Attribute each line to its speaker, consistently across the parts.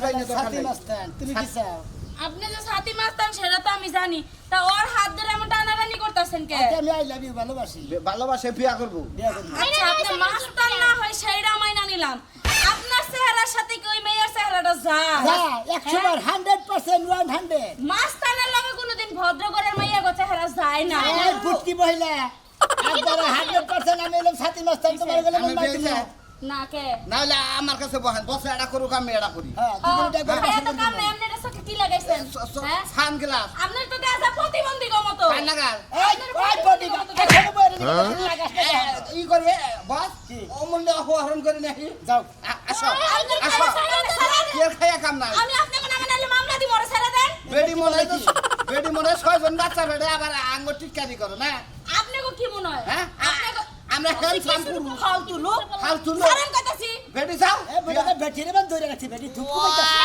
Speaker 1: সাথী মাস্তান তুমি কি চাও?
Speaker 2: আপনি যে সাথী মাস্তান সেটা তো আমি জানি, তা ওর হাত ধরে এমন টানাটানি করতেছেন কে?
Speaker 1: আমি আই লাভ ইউ ভালোবাসি।
Speaker 3: ভালোবাসে বিয়া করবো।
Speaker 2: আচ্ছা আপনি মাস্তান না হয় সেইটা মাইনা নিলাম, আপনার চেহারার সাথে কি ওই মেয়ের চেহারাটা যায়?
Speaker 1: যা 100 বার 100% 100
Speaker 2: মাস্তানের লগে কোনোদিন ভদ্র ঘরের মেয়ের চেহারা যায় না।
Speaker 1: এই বুটকি মহিলা একবার 100% আমি এলাম সাথী মাস্তান তোমার গেলে মন মাইতি না।
Speaker 2: না কে
Speaker 3: না হলে আমার কাছে বহেন, বসে এটা করুক আমি এটা করি।
Speaker 1: হ্যাঁ দুজনটা করে
Speaker 2: ভাইয়া তো কাম নাই, আপনি এটা চোখে কি লাগাইছেন? হ্যাঁ
Speaker 3: সান গ্লাস
Speaker 2: আপনার তো দেখা প্রতিবন্ধী গো মতো।
Speaker 3: কান লাগাল
Speaker 1: এই বডি এখানে বইরে লাগাস না।
Speaker 3: ই করে বস অমূল্য অপহরণ করে নাকি
Speaker 1: যাও
Speaker 3: আসো আসো কি খাইয়া কাম নাই
Speaker 2: আমি আপনাকে নামে নাইলে মামলা দিব, ওরে ছেড়ে দেন।
Speaker 3: বেডি মনে 6 জন বাচ্চা বেড়ে আবার আঙ্গুর টিটকারি করো না।
Speaker 2: আপনাকে কি মনে হয়?
Speaker 3: হ্যাঁ
Speaker 2: আপনাকে
Speaker 3: আমরা হ্যান্ডসাম করব
Speaker 2: ফালতু লোক
Speaker 3: ফালতু লোক
Speaker 2: সারেন কইতাছি।
Speaker 3: বেডি যাও
Speaker 1: এই বড়টা বেটিরে বান ধরে রাখছি বেটি ধুপ কইতাছে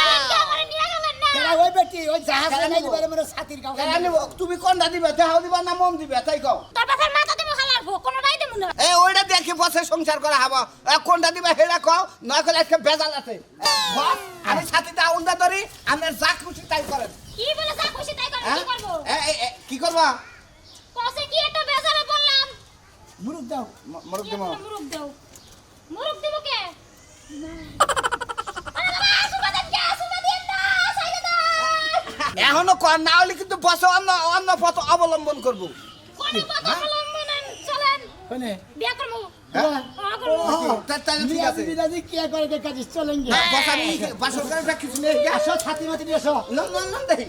Speaker 1: কেন ওই বেটি ওই জাহাজ নাই দিবারে মনে সাথীর গাও
Speaker 3: কেন তুমি কোনটা দিবে দেহ দিবা না মন দিবে তাই কও।
Speaker 2: তোর বাবার মাথা তুমি খালার গো কোনটাই দেব না।
Speaker 3: এ ওইটা দেখি বসে সংসার করা হবো কোনটা দিবে হেডা কও নয় করে আজকে বেজাল আছে বস আমি সাথীটা উন্ডা ধরি আপনার যা খুশি তাই করেন।
Speaker 2: কি বলে যা খুশি তাই করব, কি করব?
Speaker 3: কি করবা
Speaker 2: কসে কি একটা বেজারে বললাম।
Speaker 1: মুরুক দাও
Speaker 3: মরক দেবো
Speaker 2: মুরুক দাও। মুরুক দেব কে? আরে বাবা সুবা দেন কে? সুবা দেন না, সাইডে দাও।
Speaker 3: এখনো কর না হলে কিন্তু বসে অন্য অন্য পথ অবলম্বন করবো।
Speaker 2: কোন পথ অবলম্বন চলেন
Speaker 1: কোনে
Speaker 2: বিয়া করব।
Speaker 3: হ্যাঁ?
Speaker 2: হ্যাঁ করব।
Speaker 3: তাহলে ঠিক আছে
Speaker 1: বিরাজি কি করে কে কাজ চলেঙ্গে
Speaker 3: বসা নিয়ে বাসর করে কিছু নেই
Speaker 1: আসো ছাতি মাতি নিয়ে আসো
Speaker 3: লম লম লম দেখি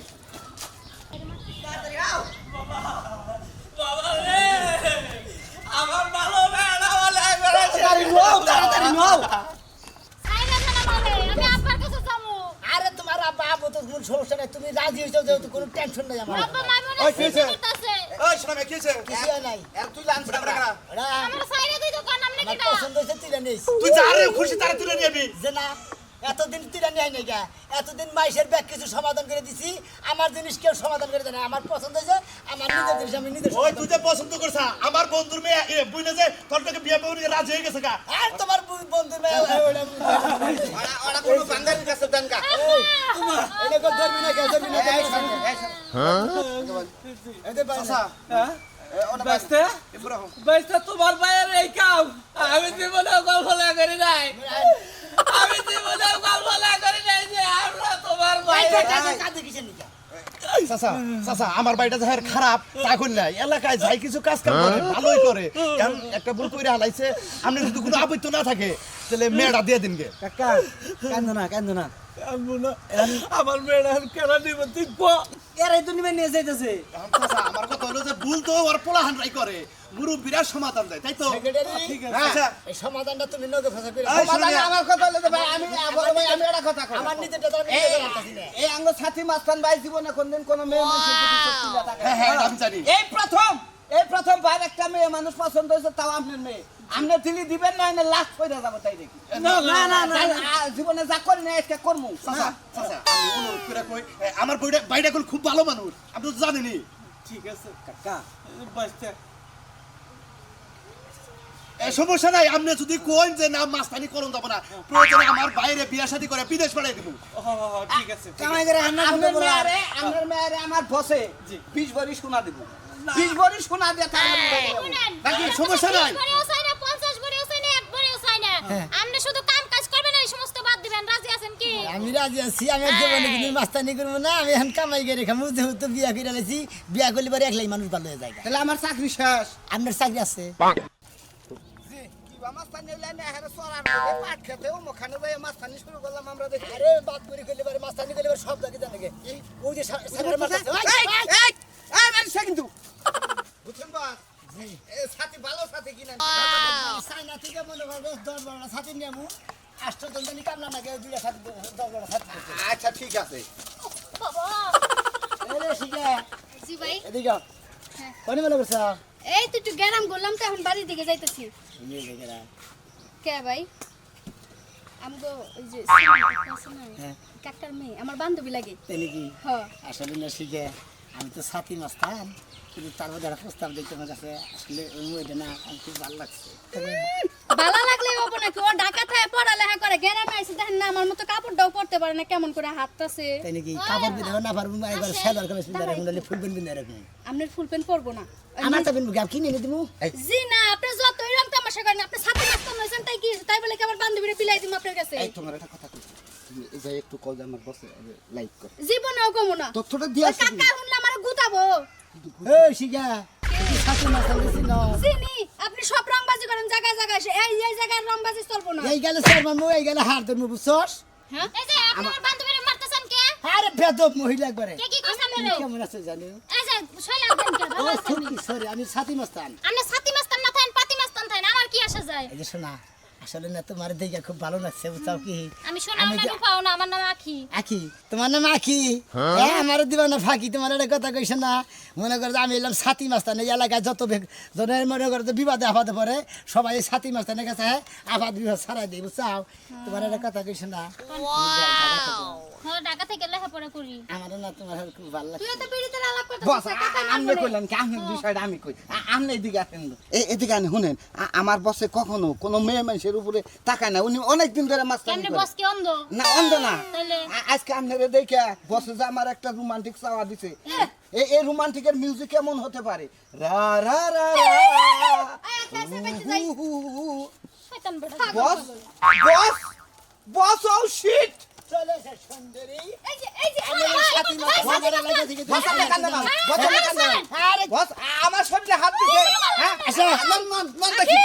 Speaker 4: আমার ভালো বেড়া বলে
Speaker 1: তাড়াতাড়ি নাও তাড়াতাড়ি নাও
Speaker 2: সাইডে জানা বলে আমি আব্বার কাছে যাবো।
Speaker 1: আরে তোমার আব্বা আব্বু তো কোনো সমস্যা নাই তুমি রাজি হইছো যেহেতু কোনো টেনশন নাই আমার
Speaker 2: আব্বা মাইমনে
Speaker 4: ওই, কি হয়েছে?
Speaker 2: করতেছে।
Speaker 4: ওই শোনা মে কিছে
Speaker 1: কিছু নাই
Speaker 3: এর তুই লাঞ্চ করা
Speaker 1: ওরা
Speaker 2: আমার সাইডে দুই দোকান নাম
Speaker 1: আমার
Speaker 2: নাকি না?
Speaker 1: পছন্দ হয়েছে তুই নেই
Speaker 4: তুই যা রে খুশি তারে তুলে নিবি
Speaker 1: যে না এতদিন তুই নেই নাই গা এতদিন মাইশের ব্যাগ কিছু সমাধান করে দিছি আমার জিনিস কেউ সমাধান করে দেয় না আমার পছন্দ হয়েছে আমার নিজের জিনিস আমি নিজের
Speaker 4: ওই
Speaker 1: সমাধান
Speaker 4: তুই যে পছন্দ করছ আমার বন্ধুর মেয়ে বুইনে যে তোর টাকে বিয়ে করে রাজি হয়ে গেছে গা
Speaker 1: আর তোমার বন্ধুর মেয়ে
Speaker 3: ওরা ওরা কোনো বাঙালির কাছে দেন কা
Speaker 1: এটা কো ধরবি না কে ধরবি না
Speaker 3: এই শোনো, এই শোনো।
Speaker 1: এতে বাসা
Speaker 3: ওটা
Speaker 4: বাস্তে বাস্তে তোমার ভাইয়ের এই কাম আমি জীবনে গল্প না করি নাই আমি জীবনে গল্প না করি নাই যে আমরা তোমার ভাই
Speaker 1: কাঁদে কিসের নিকা
Speaker 5: চাচা চাচা আমার বাড়িটা যাহের খারাপ তা কই নাই এলাকায় যাই কিছু কাজ কাম করে ভালোই করে কারণ একটা ভুল কইরা হালাইছে আপনি যদি কোনো আপত্তি না থাকে তাহলে মেয়েটা দিয়ে দিন গে
Speaker 1: কাকা কান্দো না
Speaker 4: আমার মেয়েরা কেন নিব তুই
Speaker 1: এরাই তো নিবে নিয়ে যাইতেছে
Speaker 5: চাচা আমার কথা হলো যে ভুল তো ওর পোলাহানরাই করে মুরব্বিরা সমাধান দেয় তাই তো
Speaker 1: ঠিক
Speaker 5: হ্যাঁ।
Speaker 1: আছে এই সমাধানটা তুমি নগে ফসা করে
Speaker 5: এই
Speaker 3: বাবা,
Speaker 5: শোনো।
Speaker 3: আমার কথা হলো যে ভাই আমি বড় ভাই আমি একটা কথা কই
Speaker 1: আমার নিজেরটা তো আমি
Speaker 3: এই
Speaker 1: নিজে জানতাছি না
Speaker 3: এই আঙ্গ সাথী মাস্তান ভাই জীবনে কোনদিন কোন মেয়ে মানুষের প্রতি সত্যি না থাকে
Speaker 5: হ্যাঁ হ্যাঁ আমি জানি
Speaker 3: এই প্রথম ভাই একটা মেয়ে মানুষ পছন্দ হয়েছে তাও আপনার মেয়ে আপনি দিলি দিবেন না এনে লাখ কইরা যাব তাই দেখি জীবনে যা করি না আজকে করমু
Speaker 5: চাচা চাচা আমি অনুরোধ করে কই আমার বাইটা কোন খুব ভালো মানুষ আপনি তো জানেনই
Speaker 4: ঠিক আছে কাকা বাস্তে
Speaker 5: সমস্যা নাই আপনি যদি কোন যে না মাস্তানি করুন যাব না প্রয়োজনে আমার বাইরে বিয়া শাদী করে বিদেশ পাঠাই দিব
Speaker 4: ঠিক আছে
Speaker 1: কামাই করে হান্না করতে বলা
Speaker 3: আপনার মেয়ারে আমার বসে 20 ভরি সোনা দিব 20 ভরি সোনা দিয়ে
Speaker 5: নাকি সমস্যা নাই
Speaker 2: 50 ভরিও চাই না 1 ভরিও চাই না। আপনি শুধু কাম কাজ করবেন এই সমস্ত বাদ দিবেন, রাজি আছেন কি?
Speaker 1: আমি রাজি আছি আমি জীবনে কিন্তু মাস্তানি করবো না আমি এখন কামাই করে খামু যেহেতু বিয়া করে লাইছি বিয়া করলে পরে একলাই মানুষ ভালো হয়ে যায়
Speaker 3: তাহলে আমার চাকরি শেষ
Speaker 1: আপনার চাকরি আছে
Speaker 3: মাস্তানি লাইনে হেরে সরার পাট খেতে ও মখানে যাই মাস্তানি শুরু করলাম আমরা দেখি
Speaker 1: আরে বাদ করে করলে পরে মাস্তানি করলে পরে সব জায়গায় জানে ওই যে সাগরের মাথায়
Speaker 3: এই মানুষ কিন্তু বুঝছেন বাস এই সাথী ভালো সাথী কিনা
Speaker 1: চাইনা থেকে মনে করবে 10-12টা ছাতি নিয়ে আমু 8 জন জানি কামলা না গেলে 2টা ছাতি 10-12টা ছাতি
Speaker 3: আচ্ছা ঠিক আছে
Speaker 2: বাবা
Speaker 1: আরে শিখে
Speaker 2: জি ভাই,
Speaker 1: এদিকে কোনে মনে করছ
Speaker 2: এই তো একটু গ্যারাম করলাম তো এখন বাড়ির দিকে যাইতেছি।
Speaker 1: নিয়ে গেলা
Speaker 2: কে ভাই? আমগো ওই যে
Speaker 1: হ্যাঁ
Speaker 2: কাকার মেয়ে আমার বান্ধবী লাগে।
Speaker 1: তাই নাকি
Speaker 2: হ্যাঁ
Speaker 1: আসলে না শিখে আমি তো ছাতি মাস্তান কিন্তু তার মধ্যে একটা প্রস্তাব দেখতে আমার কাছে আসলে ওই মেয়েটা না আমার খুব ভালো লাগছে
Speaker 6: ভালো লাগলে হবো নাকি ও ঢাকা থেকে পড়ালেখা করে গ্রামে এসে দেখেন না আমার মতো কাপড়টাও পরতে পারে না কেমন করে হাতটাছে
Speaker 1: তাই নাকি কাপড় বিধাও না পারবো একবার সেলার কামিজ পিন্ধা রাখুন নাহলে ফুল প্যান্ট পিন্ধা রাখুন
Speaker 6: আপনার ফুল প্যান্ট পরবো না
Speaker 1: আমার তো পিন্ধবো গাব কিনে এনে দিবো
Speaker 6: জি না আপনি যতই রং তামাশা করেন আপনি সাথে মাস্ত নইছেন তাই কি তাই বলে কি আমার বান্ধবীরে বিলাই দিমু আপনার কাছে
Speaker 3: এই তোমার একটা কথা কই তুমি এই যে একটু কল আমার বসে লাইক কর
Speaker 6: জীবনেও কমু না
Speaker 3: তথ্যটা দিয়ে
Speaker 6: ওই কাকা শুনলে আমার গুতাবো
Speaker 1: ও শিগা তুই শাশুড়ি মাস্টার দিছি না
Speaker 6: চিনি আপনি সব রংবাজি করেন জায়গায় জায়গায় এই জায়গায় রংবাজি চলবো না
Speaker 1: এই গেলে স্যার মামু এই গেলে হার ধরমু বুঝছস
Speaker 6: হ্যাঁ এই যে আপনার বান্ধবীরে মারতেছেন কে
Speaker 1: আরে বেদব মহিলা একবারে
Speaker 6: কে কি কথা
Speaker 1: তুমি
Speaker 6: মেলো
Speaker 1: কেমন আছো জানো
Speaker 6: এই যে শৈলা দেন কে
Speaker 1: ও সরি আমি সাথী মাস্তান
Speaker 6: আপনি সাথী মাস্তান না থাকেন পাতি মাস্তান থাকেন আমার কি আসা যায়
Speaker 1: এই যে শোনা আসলে না তোমার দেখে খুব ভালো লাগছে বুঝছাও কি
Speaker 6: আমি শোনাও না রূপাও না আমার নাম আখি
Speaker 1: আখি তোমার নাম আখি হ্যাঁ আমার দিবা না ফাঁকি তোমার একটা কথা কইছ না মনে করো যে আমি এলাম সাথী মাস্তান এই এলাকায় যত জনের মনে করো যে বিবাদে আফাদে পড়ে সবাই এই সাথী মাস্তানের কাছে আফাদ বিবাদ ছাড়াই দিই বুঝছাও তোমার একটা কথা কইছ না
Speaker 6: হ্যাঁ ঢাকা থেকে লেখাপড়া করি
Speaker 1: আমারও না তোমার খুব ভালো লাগছে
Speaker 6: তুই তো বিড়িতে আলাপ করতে
Speaker 3: বস আমনে কইলেন কি আমনে বিষয়টা আমি কই আমনে এদিকে আসেন এদিকে আনি শুনেন আমার বসে কখনো কোনো মেয়ে মানুষের উপরে তাকায় না উনি অনেকদিন ধরে মাস্টারি
Speaker 6: কেমনে
Speaker 3: করে
Speaker 6: বস কি অন্ধ
Speaker 3: না অন্ধ না
Speaker 6: তাইলে?
Speaker 3: আজকে আপনারা দেখে বসে যে আমার একটা রোমান্টিক চাওয়া দিছে এই রোমান্টিকের মিউজিক কেমন হতে পারে রা রা রা রা হু, হু, হু।
Speaker 6: শয়তান বেটা
Speaker 3: বস বস বস ও শিট
Speaker 1: চলে এসে সুন্দরী
Speaker 6: এই যে
Speaker 1: আমি এই সাথী মাস্তান ভালো লাগে দেখে
Speaker 3: বস আপনি কান্দে না বস আপনি কান্দে না
Speaker 1: আরে
Speaker 3: বস আমার শরীরে হাত দিছে হ্যাঁ
Speaker 1: আচ্ছা
Speaker 3: নন নন নন দেখি